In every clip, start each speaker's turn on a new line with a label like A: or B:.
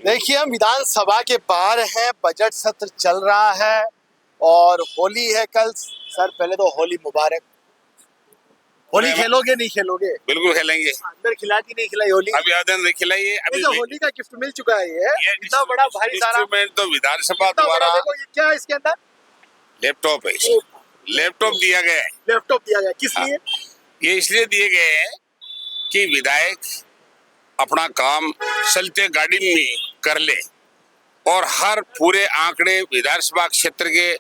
A: देखिए, हम विधानसभा के बाहर हैं, बजट सत्र चल रहा है और होली है कल। सर पहले तो होली मुबारक। होली खेलोगे नहीं खेलोगे?
B: बिल्कुल खेलेंगे।
A: अंदर खिलाई थी नहीं खिलाई होली?
B: अभी आदन नहीं खिलाइए। अभी
A: तो होली का गिफ्ट मिल चुका है। ये इतना बड़ा भारी सारा
B: इंस्ट्रूमेंट तो विधानसभा
A: इतना बड़ा,
B: द्वारा
A: देखो ये क्या है इसके अंदर?
B: लैपटॉप है। लैपटॉप दिया गया है।
A: लैपटॉप दिया गया किस
B: हाँ।
A: लिए?
B: ये इसलिए दिए गए हैं कि विधायक अपना काम चलते गाड़ी में कर ले और हर पूरे आंकड़े विधानसभा क्षेत्र के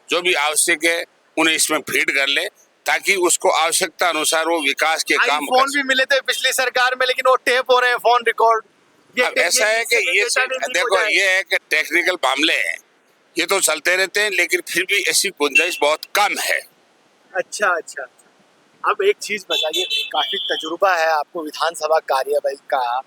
B: जो भी आवश्यक है उन्हें इसमें फीड कर ले, ताकि उसको आवश्यकता अनुसार वो विकास के काम कर
A: फोन भी मिले थे पिछली सरकार में, लेकिन वो टेप हो रहे हैं फोन रिकॉर्ड।
B: अब ऐसा है कि ये देखो, ये है कि टेक्निकल मामले हैं, ये तो चलते रहते हैं, लेकिन फिर भी ऐसी गुंजाइश बहुत कम है।
A: अच्छा अच्छा। अब एक चीज बताइए, काफी तजुर्बा है आपको विधानसभा कार्यवाही का,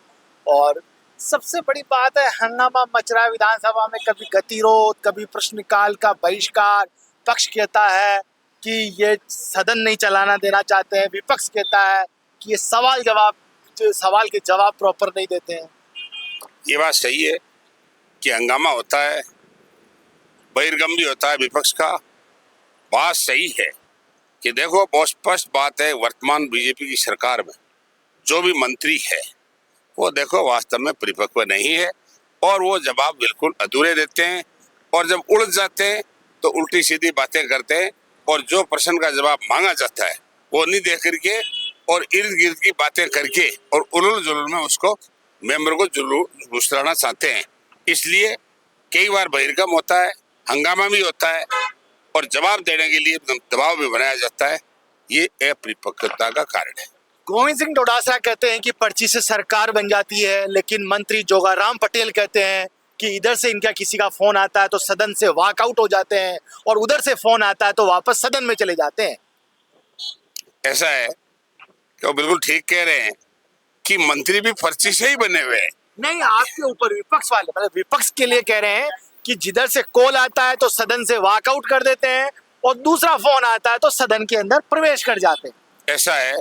A: और सबसे बड़ी बात है हंगामा मच रहा है विधानसभा में। कभी गतिरोध, कभी प्रश्नकाल का बहिष्कार। पक्ष कहता है कि ये सदन नहीं चलाना देना चाहते हैं, विपक्ष कहता है कि ये सवाल के जवाब प्रॉपर नहीं देते हैं।
B: ये बात सही है कि हंगामा होता है, बहिर्गम भी होता है विपक्ष का। बात सही है कि देखो, बहुत स्पष्ट बात है, वर्तमान बीजेपी की सरकार में जो भी मंत्री है वो देखो वास्तव में परिपक्व नहीं है और वो जवाब बिल्कुल अधूरे देते हैं, और जब उलझ जाते हैं तो उल्टी सीधी बातें करते हैं, और जो प्रश्न का जवाब मांगा जाता है वो नहीं दे करके और इर्द गिर्द की बातें करके और उलझ जुलझ में उसको मेंबर को घुसलाना चाहते हैं। इसलिए कई बार बहिर्गम होता है, हंगामा भी होता है और जवाब देने के लिए दबाव भी बनाया जाता है। ये अपरिपक्वता का कारण है।
A: गोविंद सिंह डोटासरा कहते हैं कि पर्ची से सरकार बन जाती है, लेकिन मंत्री जोगाराम पटेल कहते हैं कि इधर से इनका किसी का फोन आता है तो सदन से वॉकआउट हो जाते हैं, और उधर से फोन आता है तो वापस सदन में चले जाते हैं।
B: ऐसा है कि वो बिल्कुल ठीक कह रहे हैं कि मंत्री भी पर्ची से ही बने हुए हैं।
A: नहीं, आपके ऊपर विपक्ष वाले, मतलब विपक्ष के लिए कह रहे हैं कि जिधर से कॉल आता है तो सदन से वॉकआउट कर देते हैं, और दूसरा फोन आता है तो सदन के अंदर प्रवेश कर जाते हैं।
B: ऐसा है,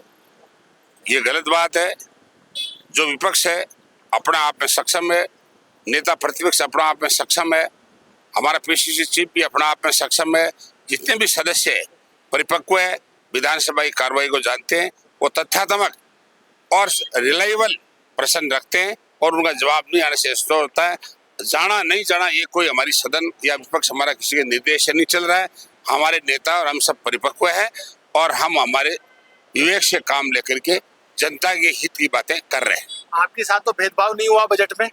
B: ये गलत बात है। जो विपक्ष है अपना आप में सक्षम है, नेता प्रतिपक्ष अपना आप में सक्षम है, हमारा पीसीसी चीफ भी अपना आप में सक्षम है, जितने भी सदस्य है परिपक्व है, विधानसभा की कार्रवाई को जानते हैं, वो तथ्यात्मक और रिलायबल प्रश्न रखते हैं और उनका जवाब नहीं आने से स्टोर होता है। जाना नहीं जाना ये कोई हमारी सदन या विपक्ष हमारा किसी के निर्देश से नहीं चल रहा है। हमारे नेता और हम सब परिपक्व है और हम हमारे विवेक से काम लेकर के जनता के हित की बातें कर रहे हैं।
A: आपके साथ तो भेदभाव नहीं हुआ बजट में?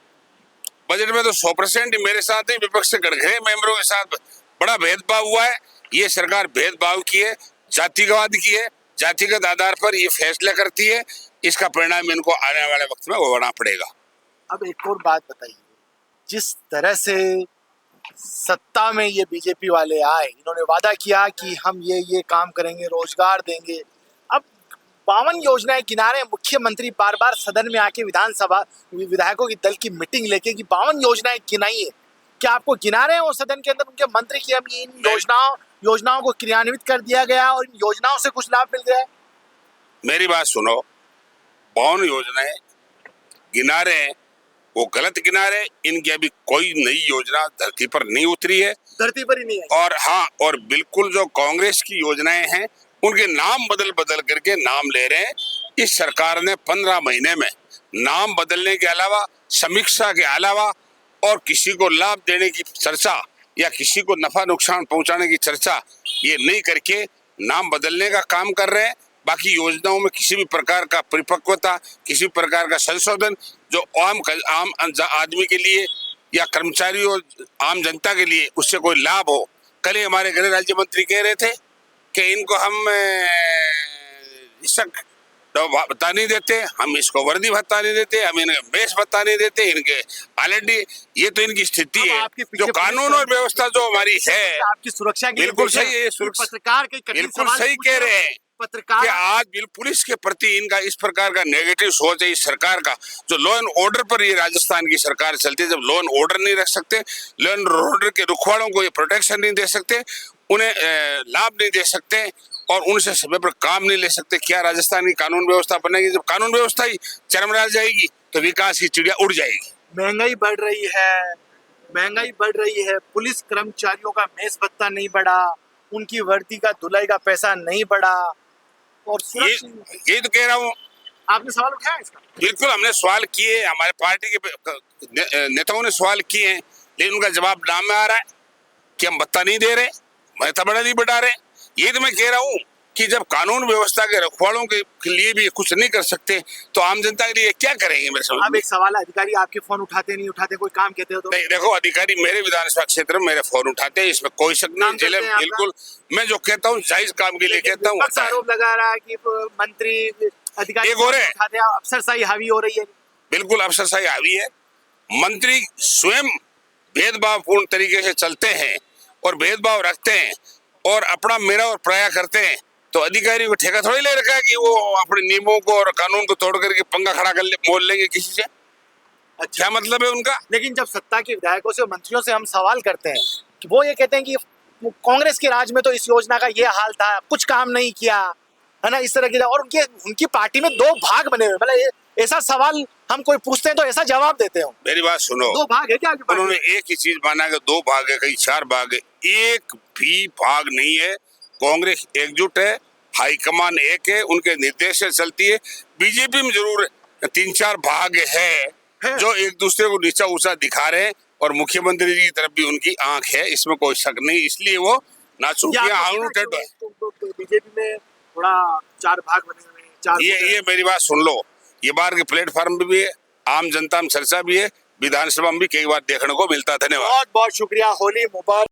B: बजट में तो 100% मेरे साथ ही, विपक्ष से गड़गड़े मेंबरों के साथ बड़ा भेदभाव हुआ है। ये सरकार भेदभाव की है, जातिवाद की है, जातिगत आधार पर ये फैसला करती है। इसका परिणाम इनको आने वाले वक्त में भोगना पड़ेगा।
A: अब एक और बात बताइए, जिस तरह से सत्ता में ये बीजेपी वाले आए, इन्होंने वादा किया कि हम ये काम करेंगे, रोजगार देंगे। अब 52 योजनाएं किनारे, मुख्यमंत्री बार बार सदन में आके विधानसभा विधायकों की दल की मीटिंग लेके कि 52 योजनाएं गिनाई है। क्या आपको गिना रहे हैं वो सदन के अंदर उनके मंत्री की हम इन योजनाओं को क्रियान्वित कर दिया गया और इन योजनाओं से कुछ लाभ मिल गया है?
B: मेरी बात सुनो, 52 योजनाएं गिना रहे हैं, वो गलत गिना रहे। इनकी अभी कोई नई योजना धरती पर नहीं उतरी है,
A: धरती पर ही नहीं है।
B: और हाँ, और बिल्कुल जो कांग्रेस की योजनाएं हैं उनके नाम बदल बदल करके नाम ले रहे हैं। इस सरकार ने 15 महीने में नाम बदलने के अलावा, समीक्षा के अलावा और किसी को लाभ देने की चर्चा या किसी को नफा नुकसान पहुंचाने की चर्चा ये नहीं करके नाम बदलने का काम कर रहे हैं। बाकी योजनाओं में किसी भी प्रकार का परिपक्वता, किसी भी प्रकार का संशोधन जो आम आदमी के लिए या कर्मचारियों, आम जनता के लिए उससे कोई लाभ हो। कल ही हमारे गृह राज्य मंत्री कह रहे थे कि इनको हम भत्ता नहीं देते, हम इसको वर्दी भत्ता नहीं देते, हम इन्हें बेस भत्ता नहीं देते, इनके ऑलरेडी ये तो इनकी स्थिति है। जो कानून और व्यवस्था जो हमारी है
A: आपकी सुरक्षा के लिए
B: बिल्कुल सही है,
A: पत्रकार के
B: बिल्कुल सही कह रहे हैं
A: पत्रकार
B: कि आज पुलिस के प्रति इनका इस प्रकार का नेगेटिव सोच है। इस सरकार का जो लॉ एंड ऑर्डर पर ये राजस्थान की सरकार चलती है, जब लॉ एंड ऑर्डर नहीं रख सकते, लॉ एंड ऑर्डर के रुखवाड़ों को ये प्रोटेक्शन नहीं दे सकते, उन्हें लाभ नहीं दे सकते और उनसे समय पर काम नहीं ले सकते, क्या राजस्थान की कानून व्यवस्था बनेगी? जब कानून व्यवस्था ही चरमरा जाएगी तो विकास की चिड़िया उड़ जाएगी।
A: महंगाई बढ़ रही है, महंगाई बढ़ रही है, पुलिस कर्मचारियों का मेस भत्ता नहीं बढ़ा, उनकी वर्दी का धुलाई का पैसा नहीं बढ़ा, और
B: यही तो कह रहा हूँ।
A: आपने सवाल उठाया इसका?
B: बिल्कुल, हमने सवाल किए, हमारे पार्टी के नेताओं ने सवाल किए हैं, लेकिन उनका जवाब नाम में आ रहा है कि हम भत्ता नहीं दे रहे, भत्ता बड़ा नहीं बढ़ा रहे। ये तो मैं कह रहा हूँ कि जब कानून व्यवस्था के रखवालों के लिए भी कुछ नहीं कर सकते तो आम जनता के लिए क्या करेंगे? मेरे समझ
A: अब एक सवाल है, अधिकारी आपके फोन उठाते नहीं उठाते, कोई काम कहते हो तो?
B: नहीं, देखो, अधिकारी मेरे विधानसभा क्षेत्र में मेरे फोन उठाते हैं, इसमें कोई शक नहीं। जिले में बिल्कुल मैं जो कहता हूँ जायज काम के लिए कहता हूँ।
A: आरोप लगा रहा है कि मंत्री अधिकारी उठाते हैं, अफसरशाही हावी हो रही है।
B: बिल्कुल अफसरशाही हावी है। मंत्री स्वयं भेदभावपूर्ण तरीके से चलते हैं और भेदभाव रखते हैं और अपना मेरा और पराया करते हैं, तो अधिकारी को ठेका थोड़ी ले रखा है कि वो अपने नियमों को और कानून को तोड़ करके पंगा खड़ा कर बोल लेंगे किसी से। अच्छा, क्या मतलब है उनका?
A: लेकिन जब सत्ता के विधायकों से और मंत्रियों से हम सवाल करते हैं कि वो ये कहते हैं कि कांग्रेस के राज में तो इस योजना का ये हाल था, कुछ काम नहीं किया, है ना, इस तरह की, और उनकी पार्टी में 2 भाग बने हुए, मतलब ऐसा सवाल हम कोई पूछते हैं तो ऐसा जवाब देते हो।
B: मेरी बात सुनो,
A: 2 भाग है क्या?
B: उन्होंने एक ही चीज माना कि 2 भाग है, कहीं 4 भाग है। एक भी भाग नहीं है। कांग्रेस एकजुट है, हाईकमान एक है, उनके निर्देश से चलती है। बीजेपी में जरूर 3-4 भाग है जो एक दूसरे को नीचा ऊंचा दिखा रहे हैं और मुख्यमंत्री जी की तरफ भी उनकी आंख है, इसमें कोई शक नहीं। इसलिए वो नाचूकियां
A: बीजेपी में थोड़ा 4 भाग बने हुए हैं।
B: ये मेरी बात सुन लो, ये बाहर के प्लेटफॉर्म पे भी है, आम जनता में चर्चा भी है, विधानसभा में भी कई बार देखने को मिलता है। धन्यवाद।
A: बहुत बहुत शुक्रिया। होली मुबारक।